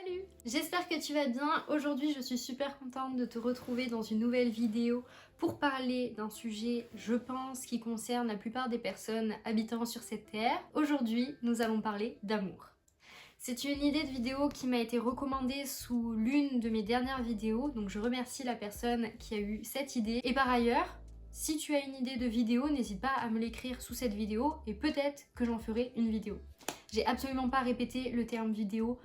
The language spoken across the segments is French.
Salut! J'espère que tu vas bien. Aujourd'hui, je suis super contente de te retrouver dans une nouvelle vidéo pour parler d'un sujet, je pense, qui concerne la plupart des personnes habitant sur cette terre. Aujourd'hui, nous allons parler d'amour. C'est une idée de vidéo qui m'a été recommandée sous l'une de mes dernières vidéos, donc je remercie la personne qui a eu cette idée. Et par ailleurs, si tu as une idée de vidéo, n'hésite pas à me l'écrire sous cette vidéo et peut-être que j'en ferai une vidéo. J'ai absolument pas répété le terme vidéo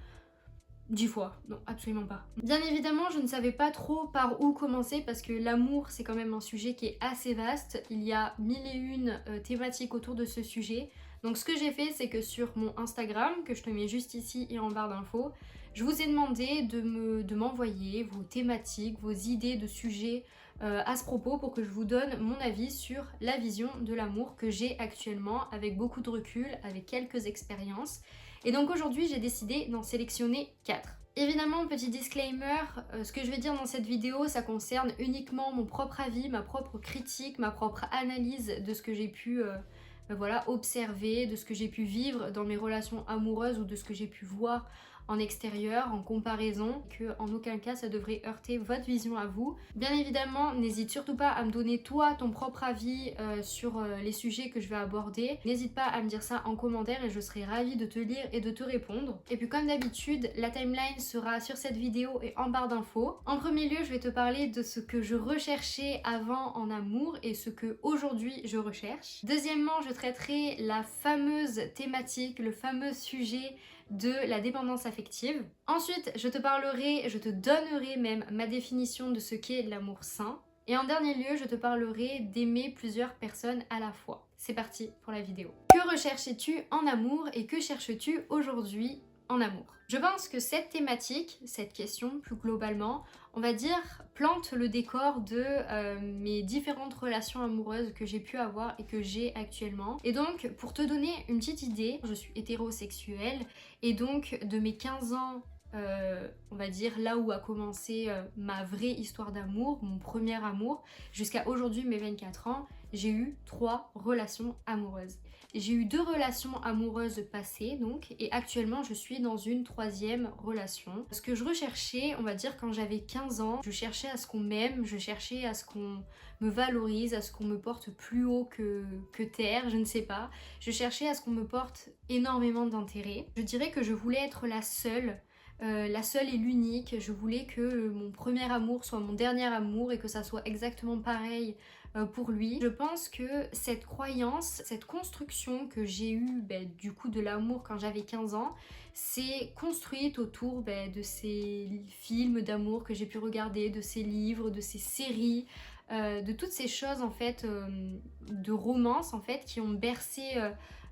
10 fois, non, absolument pas. Bien évidemment, je ne savais pas trop par où commencer parce que l'amour, c'est quand même un sujet qui est assez vaste. Il y a mille et une thématiques autour de ce sujet. Donc ce que j'ai fait, c'est que sur mon Instagram, que je te mets juste ici et en barre d'infos, je vous ai demandé de m'envoyer vos thématiques, vos idées de sujets à ce propos pour que je vous donne mon avis sur la vision de l'amour que j'ai actuellement avec beaucoup de recul, avec quelques expériences. Et donc aujourd'hui, j'ai décidé d'en sélectionner 4. Évidemment, petit disclaimer, ce que je vais dire dans cette vidéo, ça concerne uniquement mon propre avis, ma propre critique, ma propre analyse de ce que j'ai pu observer, de ce que j'ai pu vivre dans mes relations amoureuses ou de ce que j'ai pu voir en extérieur, en comparaison, que en aucun cas ça devrait heurter votre vision à vous. Bien évidemment, n'hésite surtout pas à me donner toi ton propre avis sur les sujets que je vais aborder. N'hésite pas à me dire ça en commentaire et je serai ravie de te lire et de te répondre. Et puis comme d'habitude, la timeline sera sur cette vidéo et en barre d'infos. En premier lieu, je vais te parler de ce que je recherchais avant en amour et ce que aujourd'hui je recherche. Deuxièmement, je traiterai la fameuse thématique, le fameux sujet de la dépendance affective. Ensuite, je te donnerai même ma définition de ce qu'est l'amour sain. Et en dernier lieu, je te parlerai d'aimer plusieurs personnes à la fois. C'est parti pour la vidéo. Que recherchais-tu en amour et que cherches-tu aujourd'hui en amour? Je pense que cette thématique, cette question plus globalement, on va dire, plante le décor de mes différentes relations amoureuses que j'ai pu avoir et que j'ai actuellement. Et donc, pour te donner une petite idée, je suis hétérosexuelle et donc de mes 15 ans, on va dire là où a commencé ma vraie histoire d'amour, mon premier amour, jusqu'à aujourd'hui mes 24 ans, j'ai eu 3 relations amoureuses. J'ai eu 2 relations amoureuses passées donc et actuellement je suis dans une 3e relation. Ce que je recherchais, on va dire quand j'avais 15 ans, je cherchais à ce qu'on m'aime, je cherchais à ce qu'on me valorise, à ce qu'on me porte plus haut que terre, je ne sais pas. Je cherchais à ce qu'on me porte énormément d'intérêt. Je dirais que je voulais être la seule et l'unique. Je voulais que mon premier amour soit mon dernier amour et que ça soit exactement pareil pour lui. Je pense que cette croyance, cette construction que j'ai eue du coup de l'amour quand j'avais 15 ans, c'est construite autour de ces films d'amour que j'ai pu regarder, de ces livres, de ces séries, de toutes ces choses en fait, de romance en fait, qui ont bercé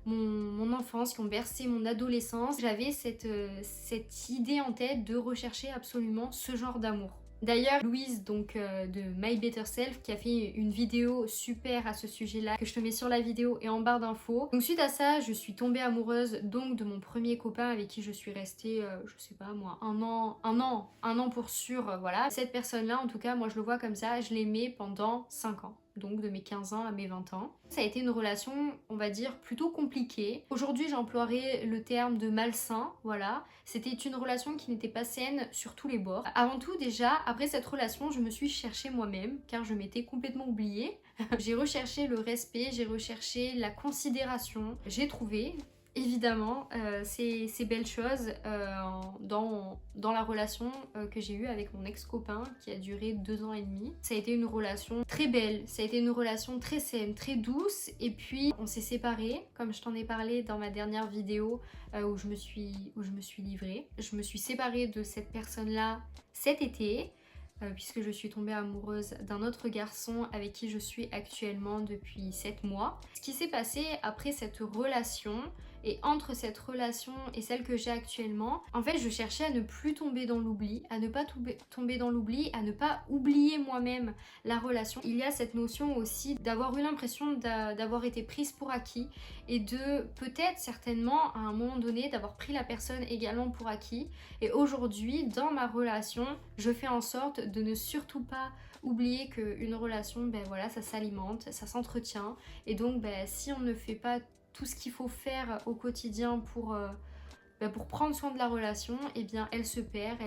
mon enfance, qui ont bercé mon adolescence. J'avais cette idée en tête de rechercher absolument ce genre d'amour. D'ailleurs, Louise de My Better Self qui a fait une vidéo super à ce sujet-là que je te mets sur la vidéo et en barre d'infos. Donc suite à ça, je suis tombée amoureuse donc de mon premier copain avec qui je suis restée, je sais pas moi, un an pour sûr, voilà. Cette personne-là, en tout cas, moi je le vois comme ça, je l'aimais pendant 5 ans. Donc de mes 15 ans à mes 20 ans. Ça a été une relation, on va dire, plutôt compliquée. Aujourd'hui, j'emploierais le terme de malsain, voilà. C'était une relation qui n'était pas saine sur tous les bords. Avant tout, déjà, après cette relation, je me suis cherchée moi-même, car je m'étais complètement oubliée. J'ai recherché le respect, j'ai recherché la considération. J'ai trouvé, évidemment, ces belles choses dans la relation que j'ai eue avec mon ex-copain qui a duré 2 ans et demi. Ça a été une relation très belle, ça a été une relation très saine, très douce et puis on s'est séparés, comme je t'en ai parlé dans ma dernière vidéo où je me suis livrée. Je me suis séparée de cette personne-là cet été. Puisque je suis tombée amoureuse d'un autre garçon avec qui je suis actuellement depuis 7 mois. Ce qui s'est passé après cette relation et entre cette relation et celle que j'ai actuellement, en fait je cherchais à ne plus tomber dans l'oubli, à ne pas tomber dans l'oubli, à ne pas oublier moi-même la relation. Il y a cette notion aussi d'avoir eu l'impression d'avoir été prise pour acquis et de peut-être certainement à un moment donné d'avoir pris la personne également pour acquis. Et aujourd'hui dans ma relation, je fais en sorte de ne surtout pas oublier qu'une relation, voilà, ça s'alimente, ça s'entretient. Et donc si on ne fait pas tout ce qu'il faut faire au quotidien pour prendre soin de la relation, eh bien elle se perd,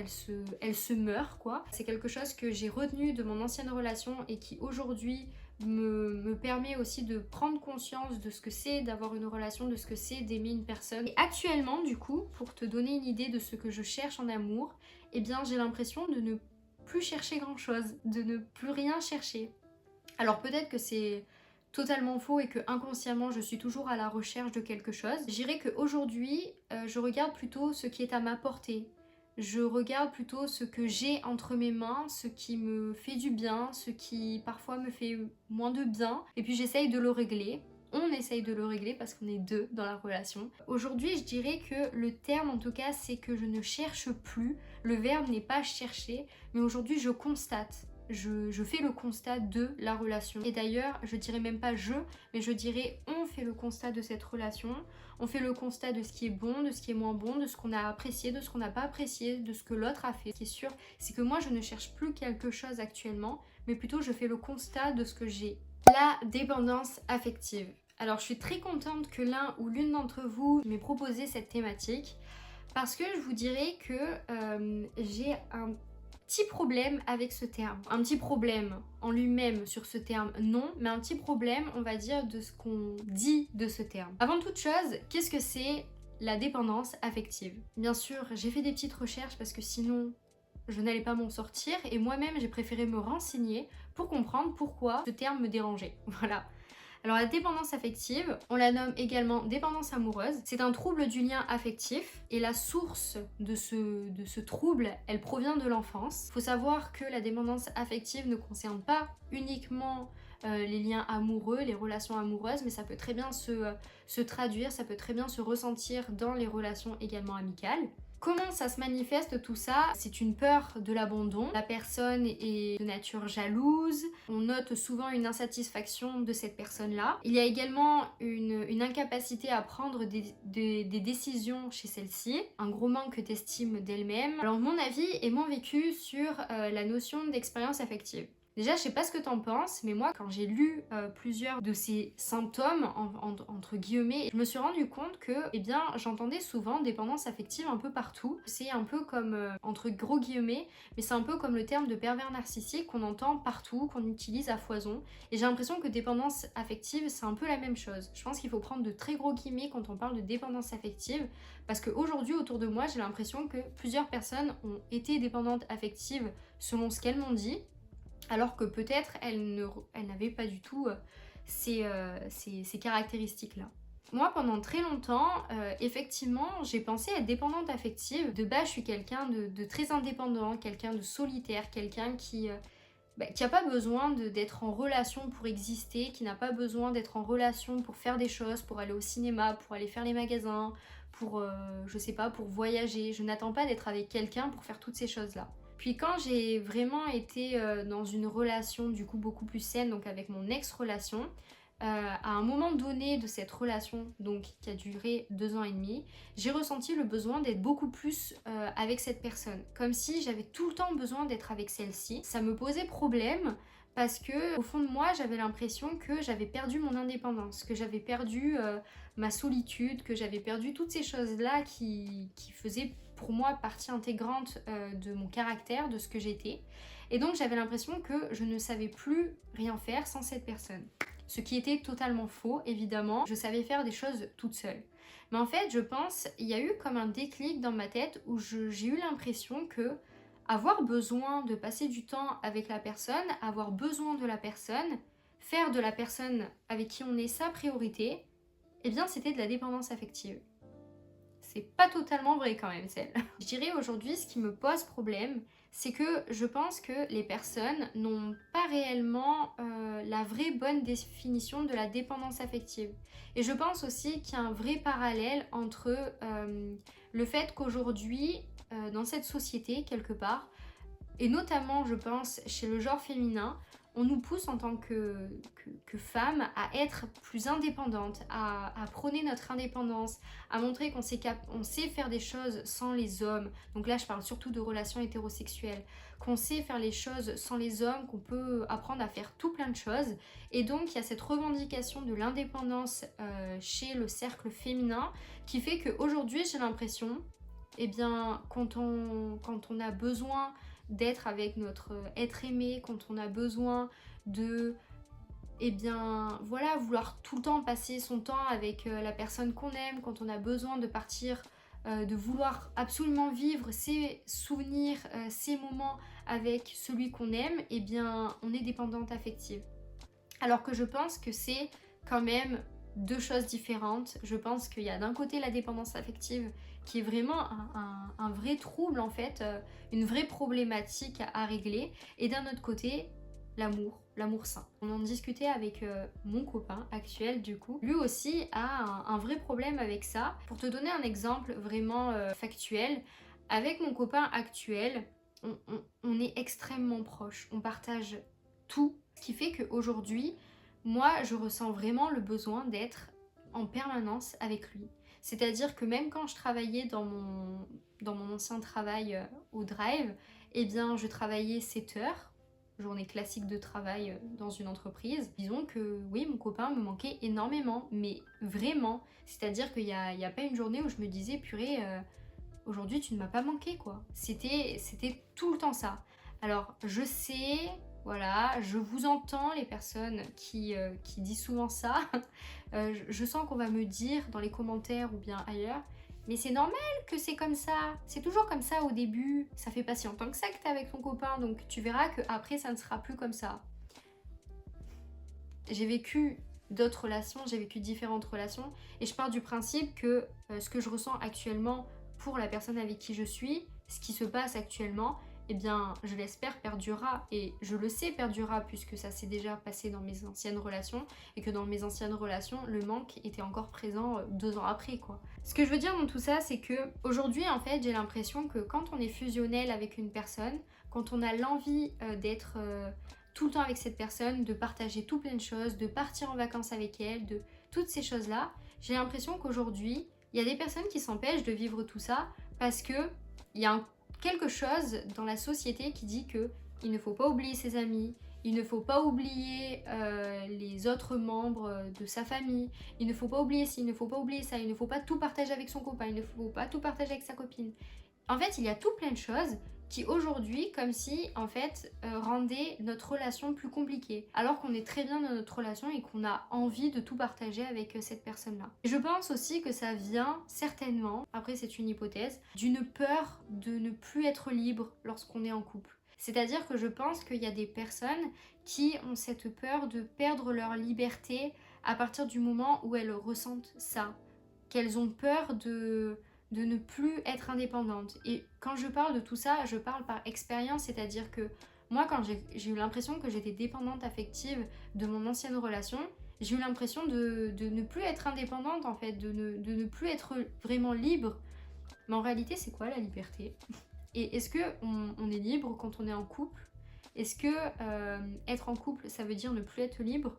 elle se meurt quoi. C'est quelque chose que j'ai retenu de mon ancienne relation et qui aujourd'hui me permet aussi de prendre conscience de ce que c'est d'avoir une relation, de ce que c'est d'aimer une personne. Et actuellement du coup, pour te donner une idée de ce que je cherche en amour, eh bien j'ai l'impression de ne plus chercher grand chose, de ne plus rien chercher. Alors peut-être que c'est totalement faux et que inconsciemment je suis toujours à la recherche de quelque chose. Je dirais qu'aujourd'hui je regarde plutôt ce qui est à ma portée. Je regarde plutôt ce que j'ai entre mes mains, ce qui me fait du bien, ce qui parfois me fait moins de bien. Et puis j'essaye de le régler. On essaye de le régler parce qu'on est deux dans la relation. Aujourd'hui, je dirais que le terme en tout cas, c'est que je ne cherche plus. Le verbe n'est pas chercher, mais aujourd'hui je constate. Je fais le constat de la relation. Et d'ailleurs, je dirais même pas je, mais je dirais on fait le constat de cette relation. On fait le constat de ce qui est bon, de ce qui est moins bon, de ce qu'on a apprécié, de ce qu'on n'a pas apprécié, de ce que l'autre a fait. Ce qui est sûr, c'est que moi je ne cherche plus quelque chose actuellement, mais plutôt je fais le constat de ce que j'ai. La dépendance affective. Alors je suis très contente que l'un ou l'une d'entre vous m'ait proposé cette thématique parce que je vous dirais que j'ai un petit problème avec ce terme. Un petit problème en lui-même sur ce terme, non, mais un petit problème, on va dire, de ce qu'on dit de ce terme. Avant toute chose, qu'est-ce que c'est la dépendance affective? Bien sûr, j'ai fait des petites recherches parce que sinon, je n'allais pas m'en sortir et moi-même, j'ai préféré me renseigner pour comprendre pourquoi ce terme me dérangeait. Voilà. Alors la dépendance affective, on la nomme également dépendance amoureuse. C'est un trouble du lien affectif et la source de ce trouble, elle provient de l'enfance. Il faut savoir que la dépendance affective ne concerne pas uniquement les liens amoureux, les relations amoureuses, mais ça peut très bien se traduire, ça peut très bien se ressentir dans les relations également amicales. Comment ça se manifeste tout ça? C'est une peur de l'abandon. La personne est de nature jalouse. On note souvent une insatisfaction de cette personne-là. Il y a également une incapacité à prendre des décisions chez celle-ci. Un gros manque d'estime d'elle-même. Alors mon avis et mon vécu sur la notion d'expérience affective. Déjà, je sais pas ce que t'en penses, mais moi, quand j'ai lu plusieurs de ces symptômes, entre guillemets, je me suis rendu compte que, eh bien, j'entendais souvent dépendance affective un peu partout. C'est un peu comme, entre gros guillemets, mais c'est un peu comme le terme de pervers narcissique qu'on entend partout, qu'on utilise à foison. Et j'ai l'impression que dépendance affective, c'est un peu la même chose. Je pense qu'il faut prendre de très gros guillemets quand on parle de dépendance affective, parce qu'aujourd'hui, autour de moi, j'ai l'impression que plusieurs personnes ont été dépendantes affectives selon ce qu'elles m'ont dit, alors que peut-être elle n'avait pas du tout ces caractéristiques-là. Moi, pendant très longtemps, effectivement, j'ai pensé être dépendante affective. De base, je suis quelqu'un de très indépendant, quelqu'un de solitaire, quelqu'un qui n'a pas besoin d'être en relation pour exister, qui n'a pas besoin d'être en relation pour faire des choses, pour aller au cinéma, pour aller faire les magasins, pour, je sais pas, pour voyager. Je n'attends pas d'être avec quelqu'un pour faire toutes ces choses-là. Puis quand j'ai vraiment été dans une relation du coup beaucoup plus saine, donc avec mon ex-relation, à un moment donné de cette relation, donc qui a duré 2 ans et demi, j'ai ressenti le besoin d'être beaucoup plus avec cette personne. Comme si j'avais tout le temps besoin d'être avec celle-ci. Ça me posait problème parce que au fond de moi, j'avais l'impression que j'avais perdu mon indépendance, que j'avais perdu ma solitude, que j'avais perdu toutes ces choses-là qui faisaient pour moi partie intégrante de mon caractère, de ce que j'étais. Et donc j'avais l'impression que je ne savais plus rien faire sans cette personne. Ce qui était totalement faux, évidemment. Je savais faire des choses toute seule. Mais en fait, je pense, il y a eu comme un déclic dans ma tête où j'ai eu l'impression que avoir besoin de passer du temps avec la personne, avoir besoin de la personne, faire de la personne avec qui on est sa priorité, eh bien c'était de la dépendance affective. C'est pas totalement vrai quand même, celle. Je dirais aujourd'hui, ce qui me pose problème, c'est que je pense que les personnes n'ont pas réellement la vraie bonne définition de la dépendance affective. Et je pense aussi qu'il y a un vrai parallèle entre le fait qu'aujourd'hui, dans cette société, quelque part, et notamment, je pense, chez le genre féminin, on nous pousse en tant que femmes à être plus indépendantes, à prôner notre indépendance, à montrer qu'on on sait faire des choses sans les hommes. Donc là, je parle surtout de relations hétérosexuelles. Qu'on sait faire les choses sans les hommes, qu'on peut apprendre à faire tout plein de choses. Et donc, il y a cette revendication de l'indépendance chez le cercle féminin qui fait qu'aujourd'hui, j'ai l'impression, eh bien, quand on a besoin d'être avec notre être aimé, quand on a besoin de, eh bien, voilà, vouloir tout le temps passer son temps avec la personne qu'on aime, quand on a besoin de partir, de vouloir absolument vivre ses souvenirs, ses moments avec celui qu'on aime, eh bien, on est dépendante affective. Alors que je pense que c'est quand même deux choses différentes. Je pense qu'il y a d'un côté la dépendance affective qui est vraiment un vrai trouble en fait, une vraie problématique à régler, et d'un autre côté l'amour sain. On en discutait avec mon copain actuel du coup. Lui aussi a un vrai problème avec ça. Pour te donner un exemple vraiment factuel, avec mon copain actuel, on est extrêmement proches, on partage tout, ce qui fait qu'aujourd'hui, moi je ressens vraiment le besoin d'être en permanence avec lui. C'est-à-dire que même quand je travaillais dans mon ancien travail au Drive, eh bien je travaillais 7 heures, journée classique de travail dans une entreprise. Disons que oui, mon copain me manquait énormément, mais vraiment. C'est-à-dire qu'il n'y a pas une journée où je me disais, purée, aujourd'hui tu ne m'as pas manqué quoi. C'était tout le temps ça. Alors je sais, voilà, je vous entends les personnes qui disent souvent ça. Je sens qu'on va me dire dans les commentaires ou bien ailleurs, mais c'est normal que c'est comme ça. C'est toujours comme ça au début. Ça fait pas si longtemps que ça que t'es avec ton copain, donc tu verras qu'après ça ne sera plus comme ça. J'ai vécu d'autres relations, j'ai vécu différentes relations, et je pars du principe que ce que je ressens actuellement pour la personne avec qui je suis, ce qui se passe actuellement, eh bien, je l'espère perdurera, et je le sais perdurera puisque ça s'est déjà passé dans mes anciennes relations, et que dans mes anciennes relations, le manque était encore présent 2 ans après, quoi. Ce que je veux dire dans tout ça, c'est que aujourd'hui, en fait, j'ai l'impression que quand on est fusionnel avec une personne, quand on a l'envie d'être tout le temps avec cette personne, de partager tout plein de choses, de partir en vacances avec elle, de toutes ces choses-là, j'ai l'impression qu'aujourd'hui, il y a des personnes qui s'empêchent de vivre tout ça parce que il y a quelque chose dans la société qui dit que il ne faut pas oublier ses amis, il ne faut pas oublier les autres membres de sa famille, il ne faut pas oublier ci, il ne faut pas oublier ça, il ne faut pas tout partager avec son copain, il ne faut pas tout partager avec sa copine. En fait, il y a tout plein de choses qui aujourd'hui, comme si, en fait, rendaient notre relation plus compliquée. Alors qu'on est très bien dans notre relation et qu'on a envie de tout partager avec cette personne-là. Et je pense aussi que ça vient certainement, après c'est une hypothèse, d'une peur de ne plus être libre lorsqu'on est en couple. C'est-à-dire que je pense qu'il y a des personnes qui ont cette peur de perdre leur liberté à partir du moment où elles ressentent ça. Qu'elles ont peur de ne plus être indépendante. Et quand je parle de tout ça, je parle par expérience, c'est-à-dire que moi, quand j'ai eu l'impression que j'étais dépendante affective de mon ancienne relation, j'ai eu l'impression de ne plus être indépendante, en fait, de ne plus être vraiment libre. Mais en réalité, c'est quoi la liberté? Et est-ce qu'on est libre quand on est en couple? Est-ce que être en couple, ça veut dire ne plus être libre?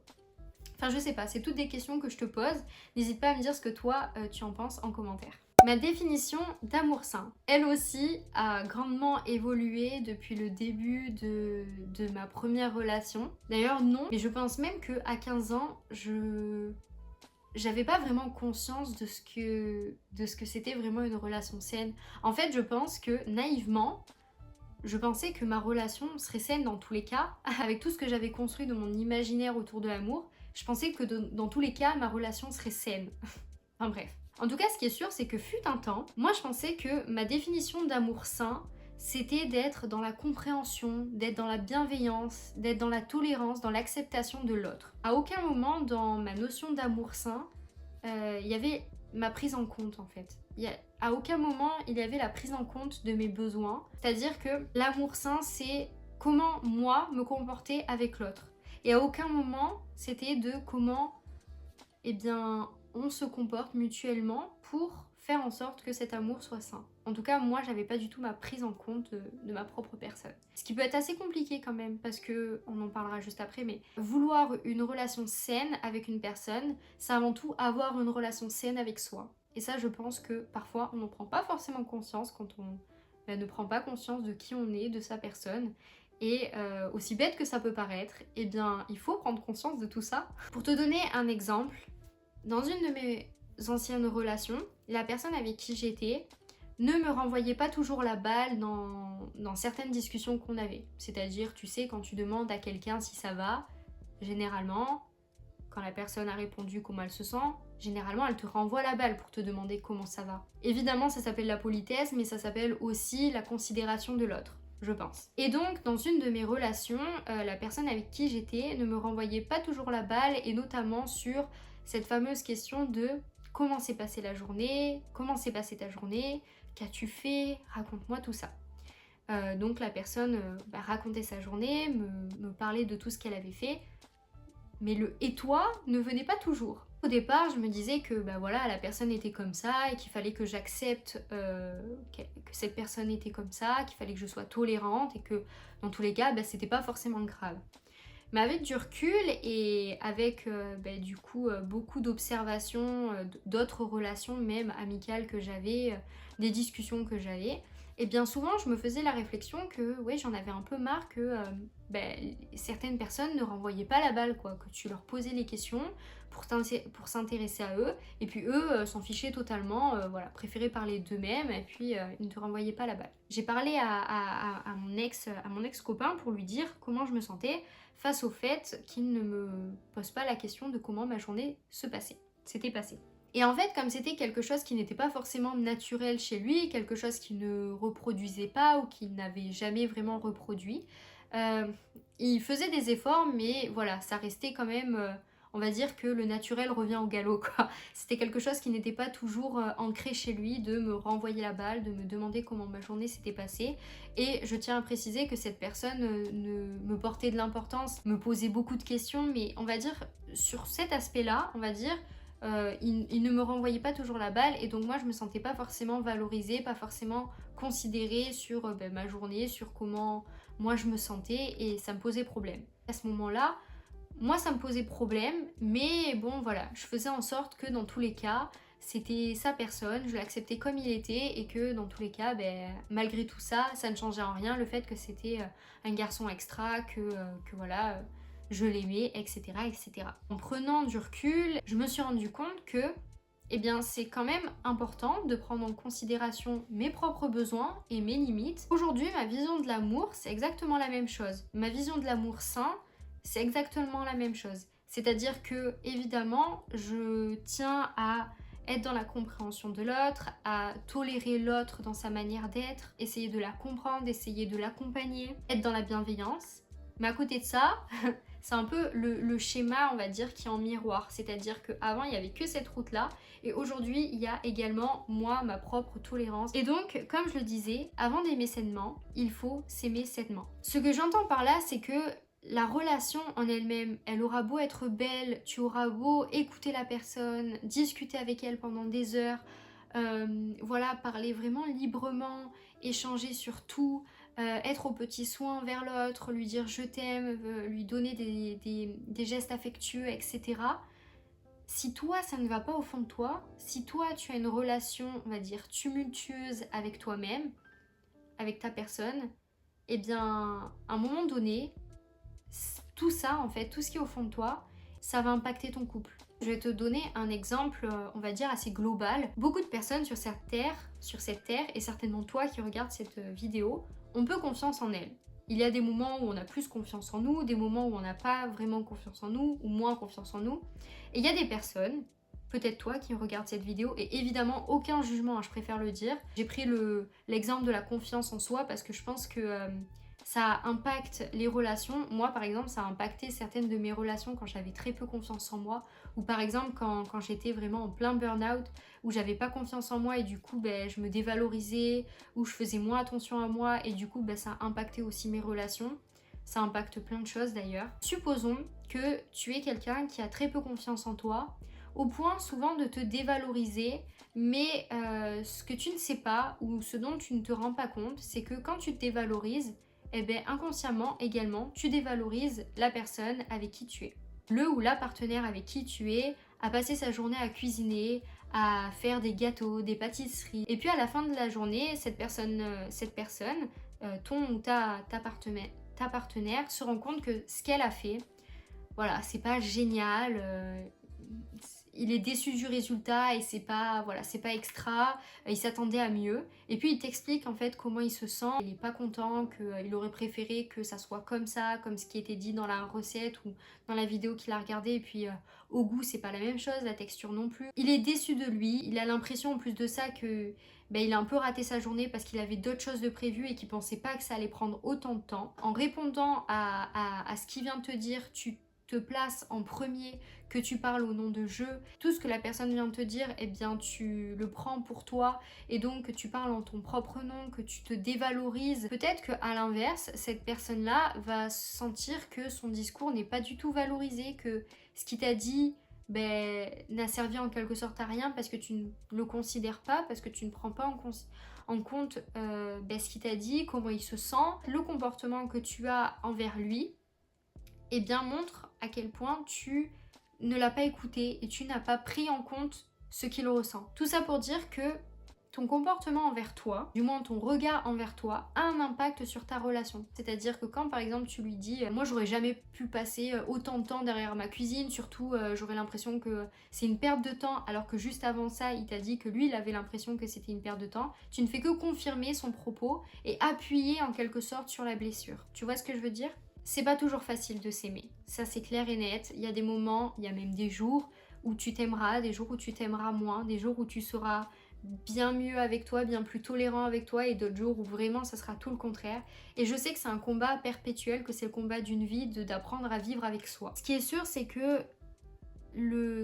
Enfin, je sais pas, c'est toutes des questions que je te pose. N'hésite pas à me dire ce que toi, tu en penses en commentaire. Ma définition d'amour sain, elle aussi, a grandement évolué depuis le début de ma première relation. D'ailleurs, non, mais je pense même qu'à 15 ans, j'avais pas vraiment conscience de ce que c'était vraiment une relation saine. En fait, je pense que naïvement, je pensais que ma relation serait saine dans tous les cas. Avec tout ce que j'avais construit de mon imaginaire autour de l'amour, je pensais que dans tous les cas, ma relation serait saine. Enfin bref. En tout cas, ce qui est sûr, c'est que fut un temps, moi je pensais que ma définition d'amour sain, c'était d'être dans la compréhension, d'être dans la bienveillance, d'être dans la tolérance, dans l'acceptation de l'autre. À aucun moment dans ma notion d'amour sain, il y avait ma prise en compte en fait. À aucun moment il y avait la prise en compte de mes besoins. C'est-à-dire que l'amour sain, c'est comment moi me comporter avec l'autre. Et à aucun moment c'était de comment, eh bien, on se comporte mutuellement pour faire en sorte que cet amour soit sain. En tout cas, moi, j'avais pas du tout ma prise en compte de ma propre personne. Ce qui peut être assez compliqué quand même, parce que, on en parlera juste après, mais vouloir une relation saine avec une personne, c'est avant tout avoir une relation saine avec soi. Et ça, je pense que parfois, on n'en prend pas forcément conscience quand on ne prend pas conscience de qui on est, de sa personne. Et aussi bête que ça peut paraître, eh bien, il faut prendre conscience de tout ça. Pour te donner un exemple, dans une de mes anciennes relations, la personne avec qui j'étais ne me renvoyait pas toujours la balle dans certaines discussions qu'on avait. C'est-à-dire, tu sais, quand tu demandes à quelqu'un si ça va, généralement, quand la personne a répondu comment elle se sent, généralement elle te renvoie la balle pour te demander comment ça va. Évidemment, ça s'appelle la politesse, mais ça s'appelle aussi la considération de l'autre, je pense. Et donc, dans une de mes relations, la personne avec qui j'étais ne me renvoyait pas toujours la balle, et notamment sur cette fameuse question de comment s'est passée la journée, comment s'est passée ta journée, qu'as-tu fait, raconte-moi tout ça. Donc la personne racontait sa journée, me parlait de tout ce qu'elle avait fait, mais le « et toi » ne venait pas toujours. Au départ, je me disais que voilà, la personne était comme ça et qu'il fallait que j'accepte que cette personne était comme ça, qu'il fallait que je sois tolérante et que dans tous les cas, c'était pas forcément grave. Mais avec du recul et avec du coup beaucoup d'observations d'autres relations même amicales que j'avais, des discussions que j'avais, et bien souvent je me faisais la réflexion que ouais, j'en avais un peu marre que certaines personnes ne renvoyaient pas la balle, quoi, que tu leur posais les questions pour s'intéresser à eux, et puis eux s'en fichaient totalement, voilà, préféraient parler d'eux-mêmes, et puis ils ne te renvoyaient pas la balle. J'ai parlé à mon ex-copain pour lui dire comment je me sentais face au fait qu'il ne me pose pas la question de comment ma journée s'était passée. Et en fait, comme c'était quelque chose qui n'était pas forcément naturel chez lui, quelque chose qu'il ne reproduisait pas ou qu'il n'avait jamais vraiment reproduit, il faisait des efforts, mais voilà, ça restait quand même, on va dire que le naturel revient au galop, quoi. C'était quelque chose qui n'était pas toujours ancré chez lui, de me renvoyer la balle, de me demander comment ma journée s'était passée. Et je tiens à préciser que cette personne me portait de l'importance, me posait beaucoup de questions, mais on va dire, sur cet aspect-là, on va dire, il ne me renvoyait pas toujours la balle, et donc moi je me sentais pas forcément valorisée, pas forcément considérée sur ma journée, sur comment moi je me sentais, et ça me posait problème. À ce moment-là, moi ça me posait problème, mais bon voilà, je faisais en sorte que dans tous les cas, c'était sa personne, je l'acceptais comme il était, et que dans tous les cas, malgré tout ça, ça ne changeait en rien le fait que c'était un garçon extra, que voilà, je l'aimais, etc., etc. En prenant du recul, je me suis rendu compte que c'est quand même important de prendre en considération mes propres besoins et mes limites. Aujourd'hui, ma vision de l'amour, c'est exactement la même chose. Ma vision de l'amour sain, c'est exactement la même chose. C'est-à-dire que, évidemment, je tiens à être dans la compréhension de l'autre, à tolérer l'autre dans sa manière d'être, essayer de la comprendre, essayer de l'accompagner, être dans la bienveillance. Mais à côté de ça, c'est un peu le schéma, on va dire, qui est en miroir. C'est-à-dire qu'avant, il n'y avait que cette route-là. Et aujourd'hui, il y a également, moi, ma propre tolérance. Et donc, comme je le disais, avant d'aimer sainement, il faut s'aimer sainement. Ce que j'entends par là, c'est que la relation en elle-même, elle aura beau être belle, tu auras beau écouter la personne, discuter avec elle pendant des heures, voilà, parler vraiment librement, échanger sur tout, être aux petits soins vers l'autre, lui dire je t'aime, lui donner des gestes affectueux, etc. Si toi ça ne va pas au fond de toi, si toi tu as une relation, on va dire, tumultueuse avec toi-même, avec ta personne, à un moment donné, tout ça en fait, tout ce qui est au fond de toi, ça va impacter ton couple. Je vais te donner un exemple, on va dire, assez global. Beaucoup de personnes sur cette terre, et certainement toi qui regardes cette vidéo, ont peu confiance en elles. Il y a des moments où on a plus confiance en nous, des moments où on n'a pas vraiment confiance en nous, ou moins confiance en nous. Et il y a des personnes, peut-être toi qui regardes cette vidéo, et évidemment aucun jugement, hein, je préfère le dire. J'ai pris l'exemple de la confiance en soi parce que je pense que ça impacte les relations. Moi par exemple, ça a impacté certaines de mes relations quand j'avais très peu confiance en moi, ou par exemple quand j'étais vraiment en plein burn-out, où j'avais pas confiance en moi et du coup je me dévalorisais, où je faisais moins attention à moi, et du coup ça a impacté aussi mes relations. Ça impacte plein de choses d'ailleurs. Supposons que tu es quelqu'un qui a très peu confiance en toi, au point souvent de te dévaloriser. Mais ce que tu ne sais pas ou ce dont tu ne te rends pas compte, c'est que quand tu te dévalorises, eh bien inconsciemment également, tu dévalorises la personne avec qui tu es. Le ou la partenaire avec qui tu es a passé sa journée à cuisiner, à faire des gâteaux, des pâtisseries. Et puis à la fin de la journée, cette personne ton ou ta partenaire se rend compte que ce qu'elle a fait, voilà, c'est pas génial, il est déçu du résultat et c'est pas, voilà, c'est pas extra, il s'attendait à mieux. Et puis il t'explique en fait comment il se sent, il est pas content, qu'il aurait préféré que ça soit comme ça, comme ce qui était dit dans la recette ou dans la vidéo qu'il a regardée. Et puis au goût c'est pas la même chose, la texture non plus. Il est déçu de lui, il a l'impression en plus de ça que il a un peu raté sa journée parce qu'il avait d'autres choses de prévues et qu'il pensait pas que ça allait prendre autant de temps. En répondant à ce qu'il vient de te dire, tu te places en premier, que tu parles au nom de je, tout ce que la personne vient de te dire, eh bien tu le prends pour toi et donc que tu parles en ton propre nom, que tu te dévalorises. Peut-être qu'à l'inverse, cette personne-là va sentir que son discours n'est pas du tout valorisé, que ce qu'il t'a dit n'a servi en quelque sorte à rien parce que tu ne le considères pas, parce que tu ne prends pas en compte ce qu'il t'a dit, comment il se sent, le comportement que tu as envers lui, et bien montre à quel point tu ne l'as pas écouté et tu n'as pas pris en compte ce qu'il ressent. Tout ça pour dire que ton comportement envers toi, du moins ton regard envers toi, a un impact sur ta relation. C'est-à-dire que quand par exemple tu lui dis moi j'aurais jamais pu passer autant de temps derrière ma cuisine, surtout j'aurais l'impression que c'est une perte de temps, alors que juste avant ça il t'a dit que lui il avait l'impression que c'était une perte de temps, tu ne fais que confirmer son propos et appuyer en quelque sorte sur la blessure. Tu vois ce que je veux dire ? C'est pas toujours facile de s'aimer, ça c'est clair et net. Il y a des moments, il y a même des jours où tu t'aimeras, des jours où tu t'aimeras moins, des jours où tu seras bien mieux avec toi, bien plus tolérant avec toi, et d'autres jours où vraiment ça sera tout le contraire. Et je sais que c'est un combat perpétuel, que c'est le combat d'une vie, d'apprendre à vivre avec soi. Ce qui est sûr, c'est que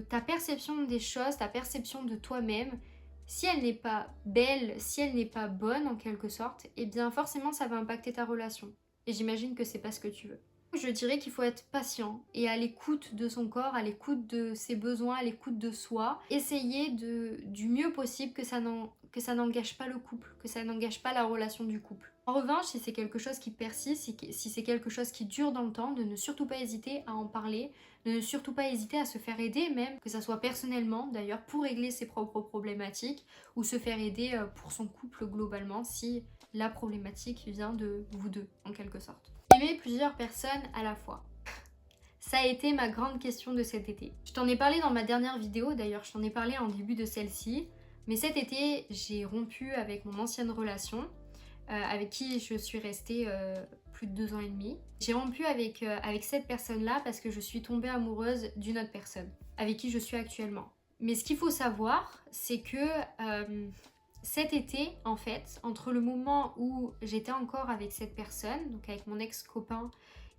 ta perception des choses, ta perception de toi-même, si elle n'est pas belle, si elle n'est pas bonne en quelque sorte, eh bien forcément ça va impacter ta relation. Et j'imagine que c'est pas ce que tu veux. Je dirais qu'il faut être patient et à l'écoute de son corps, à l'écoute de ses besoins, à l'écoute de soi. Essayer du mieux possible que ça n'engage pas le couple, que ça n'engage pas la relation du couple. En revanche, si c'est quelque chose qui persiste, si c'est quelque chose qui dure dans le temps, de ne surtout pas hésiter à en parler, de ne surtout pas hésiter à se faire aider même, que ça soit personnellement d'ailleurs pour régler ses propres problématiques ou se faire aider pour son couple globalement si la problématique vient de vous deux en quelque sorte. Aimer plusieurs personnes à la fois. Ça a été ma grande question de cet été. Je t'en ai parlé dans ma dernière vidéo, d'ailleurs je t'en ai parlé en début de celle-ci, mais cet été j'ai rompu avec mon ancienne relation, avec qui je suis restée plus de 2 ans et demi. J'ai rompu avec cette personne-là parce que je suis tombée amoureuse d'une autre personne, avec qui je suis actuellement. Mais ce qu'il faut savoir, c'est que cet été, en fait, entre le moment où j'étais encore avec cette personne, donc avec mon ex-copain,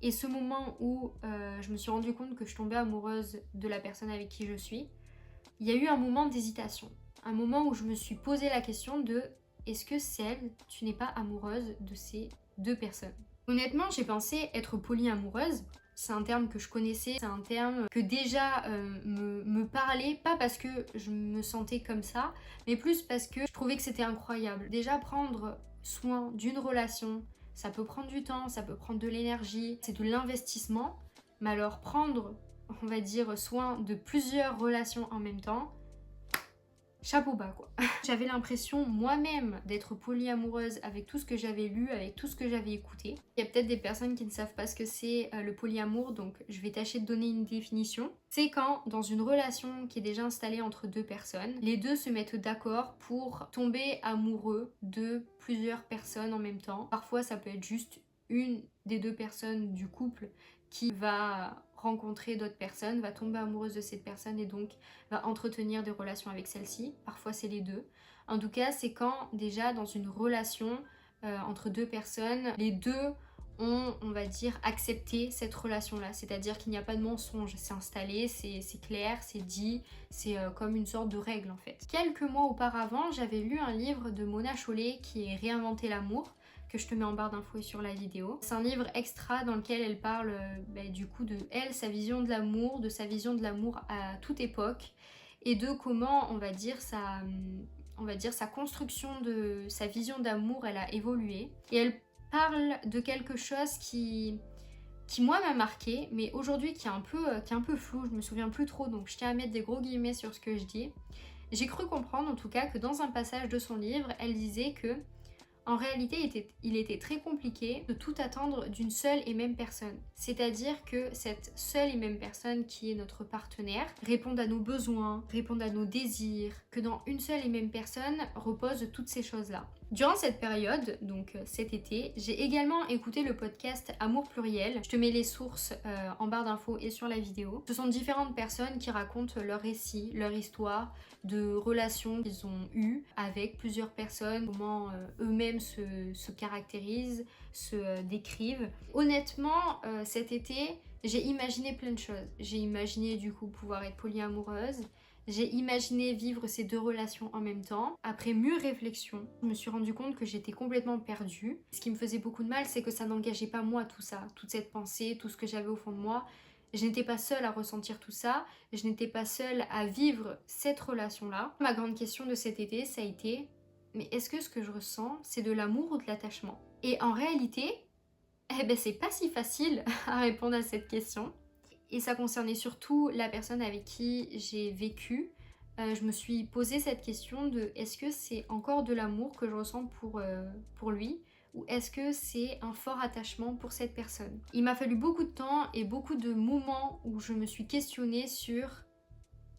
et ce moment où je me suis rendu compte que je tombais amoureuse de la personne avec qui je suis, il y a eu un moment d'hésitation. Un moment où je me suis posé la question de est-ce que tu n'es pas amoureuse de ces deux personnes? Honnêtement, j'ai pensé être polyamoureuse. C'est un terme que je connaissais, c'est un terme que déjà me parlait, pas parce que je me sentais comme ça, mais plus parce que je trouvais que c'était incroyable. Déjà prendre soin d'une relation, ça peut prendre du temps, ça peut prendre de l'énergie, c'est de l'investissement, mais alors prendre, on va dire, soin de plusieurs relations en même temps, chapeau bas quoi. J'avais l'impression moi-même d'être polyamoureuse avec tout ce que j'avais lu, avec tout ce que j'avais écouté. Il y a peut-être des personnes qui ne savent pas ce que c'est le polyamour, donc je vais tâcher de donner une définition. C'est quand, dans une relation qui est déjà installée entre deux personnes, les deux se mettent d'accord pour tomber amoureux de plusieurs personnes en même temps. Parfois ça peut être juste une des deux personnes du couple qui va rencontrer d'autres personnes, va tomber amoureuse de cette personne et donc va entretenir des relations avec celle-ci. Parfois c'est les deux. En tout cas, c'est quand déjà dans une relation entre deux personnes, les deux ont, on va dire, accepté cette relation-là. C'est-à-dire qu'il n'y a pas de mensonge, c'est installé, c'est clair, c'est dit, c'est comme une sorte de règle en fait. Quelques mois auparavant, j'avais lu un livre de Mona Chollet qui est Réinventer l'amour, que je te mets en barre d'infos sur la vidéo. C'est un livre extra dans lequel elle parle du coup de elle, sa vision de l'amour, de sa vision de l'amour à toute époque. et de comment, on va dire, sa construction de sa vision d'amour, elle a évolué. Et elle parle de quelque chose qui moi m'a marqué, mais aujourd'hui qui est un peu flou, je me souviens plus trop, donc je tiens à mettre des gros guillemets sur ce que je dis. J'ai cru comprendre en tout cas que dans un passage de son livre, elle disait que en réalité, il était très compliqué de tout attendre d'une seule et même personne. C'est-à-dire que cette seule et même personne qui est notre partenaire réponde à nos besoins, réponde à nos désirs, que dans une seule et même personne reposent toutes ces choses-là. Durant cette période, donc cet été, j'ai également écouté le podcast Amour Pluriel. Je te mets les sources en barre d'infos et sur la vidéo. Ce sont différentes personnes qui racontent leur récit, leur histoire de relations qu'ils ont eues avec plusieurs personnes, comment eux-mêmes se caractérisent, se décrivent. Honnêtement, cet été, j'ai imaginé plein de choses. J'ai imaginé du coup pouvoir être polyamoureuse. J'ai imaginé vivre ces deux relations en même temps. Après mûre réflexion, je me suis rendu compte que j'étais complètement perdue. Ce qui me faisait beaucoup de mal, c'est que ça n'engageait pas moi tout ça, toute cette pensée, tout ce que j'avais au fond de moi. Je n'étais pas seule à ressentir tout ça, je n'étais pas seule à vivre cette relation-là. Ma grande question de cet été, ça a été, mais est-ce que ce que je ressens, c'est de l'amour ou de l'attachement? Et en réalité, c'est pas si facile à répondre à cette question. Et ça concernait surtout la personne avec qui j'ai vécu. Je me suis posé cette question de est-ce que c'est encore de l'amour que je ressens pour lui ou est-ce que c'est un fort attachement pour cette personne? Il m'a fallu beaucoup de temps et beaucoup de moments où je me suis questionnée sur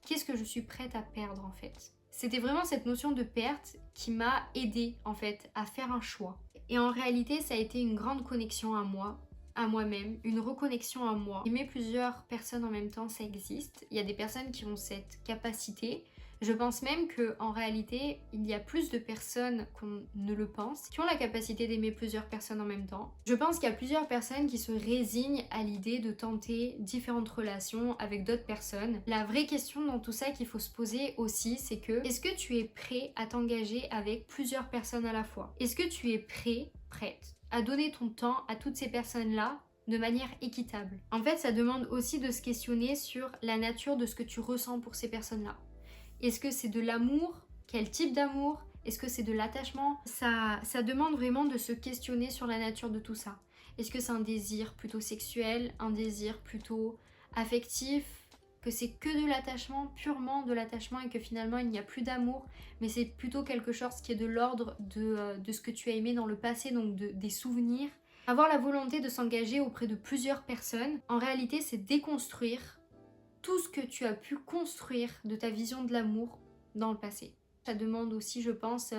qu'est-ce que je suis prête à perdre en fait. C'était vraiment cette notion de perte qui m'a aidée en fait à faire un choix. Et en réalité, ça a été une grande connexion à moi, à moi-même, une reconnexion à moi. Aimer plusieurs personnes en même temps, ça existe. Il y a des personnes qui ont cette capacité. Je pense même qu'en réalité, il y a plus de personnes qu'on ne le pense qui ont la capacité d'aimer plusieurs personnes en même temps. Je pense qu'il y a plusieurs personnes qui se résignent à l'idée de tenter différentes relations avec d'autres personnes. La vraie question dans tout ça qu'il faut se poser aussi, c'est que est-ce que tu es prêt à t'engager avec plusieurs personnes à la fois? Est-ce que tu es prête à donner ton temps à toutes ces personnes-là de manière équitable? En fait, ça demande aussi de se questionner sur la nature de ce que tu ressens pour ces personnes-là. Est-ce que c'est de l'amour? Quel type d'amour? Est-ce que c'est de l'attachement? Ça demande vraiment de se questionner sur la nature de tout ça. Est-ce que c'est un désir plutôt sexuel? Un désir plutôt affectif? Que c'est que de l'attachement, purement de l'attachement et que finalement il n'y a plus d'amour, mais c'est plutôt quelque chose qui est de l'ordre de ce que tu as aimé dans le passé, donc des souvenirs. Avoir la volonté de s'engager auprès de plusieurs personnes, en réalité c'est déconstruire tout ce que tu as pu construire de ta vision de l'amour dans le passé. Ça demande aussi, je pense,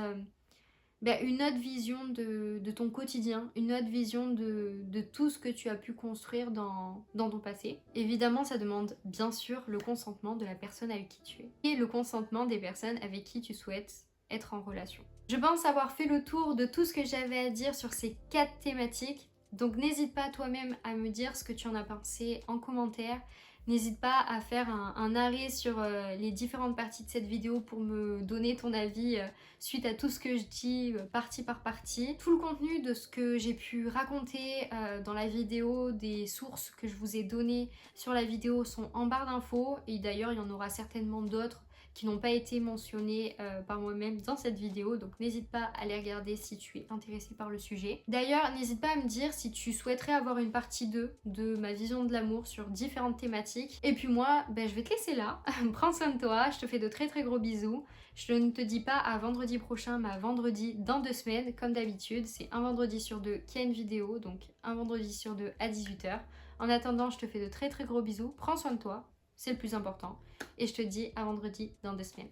une autre vision de ton quotidien, une autre vision de tout ce que tu as pu construire dans ton passé. Évidemment, ça demande bien sûr le consentement de la personne avec qui tu es et le consentement des personnes avec qui tu souhaites être en relation. Je pense avoir fait le tour de tout ce que j'avais à dire sur ces 4 thématiques. Donc n'hésite pas toi-même à me dire ce que tu en as pensé en commentaire. N'hésite pas à faire un arrêt sur les différentes parties de cette vidéo pour me donner ton avis suite à tout ce que je dis partie par partie. Tout le contenu de ce que j'ai pu raconter dans la vidéo, des sources que je vous ai données sur la vidéo sont en barre d'infos et d'ailleurs il y en aura certainement d'autres qui n'ont pas été mentionnées par moi-même dans cette vidéo, donc n'hésite pas à les regarder si tu es intéressé par le sujet. D'ailleurs, n'hésite pas à me dire si tu souhaiterais avoir une partie 2 de ma vision de l'amour sur différentes thématiques. Et puis moi, je vais te laisser là. Prends soin de toi, je te fais de très très gros bisous. Je ne te dis pas à vendredi prochain, mais à vendredi dans 2 semaines, comme d'habitude. C'est un vendredi sur 2 qu'il y a une vidéo, donc un vendredi sur 2 à 18 h. En attendant, je te fais de très très gros bisous. Prends soin de toi, c'est le plus important. Et je te dis à vendredi dans 2 semaines.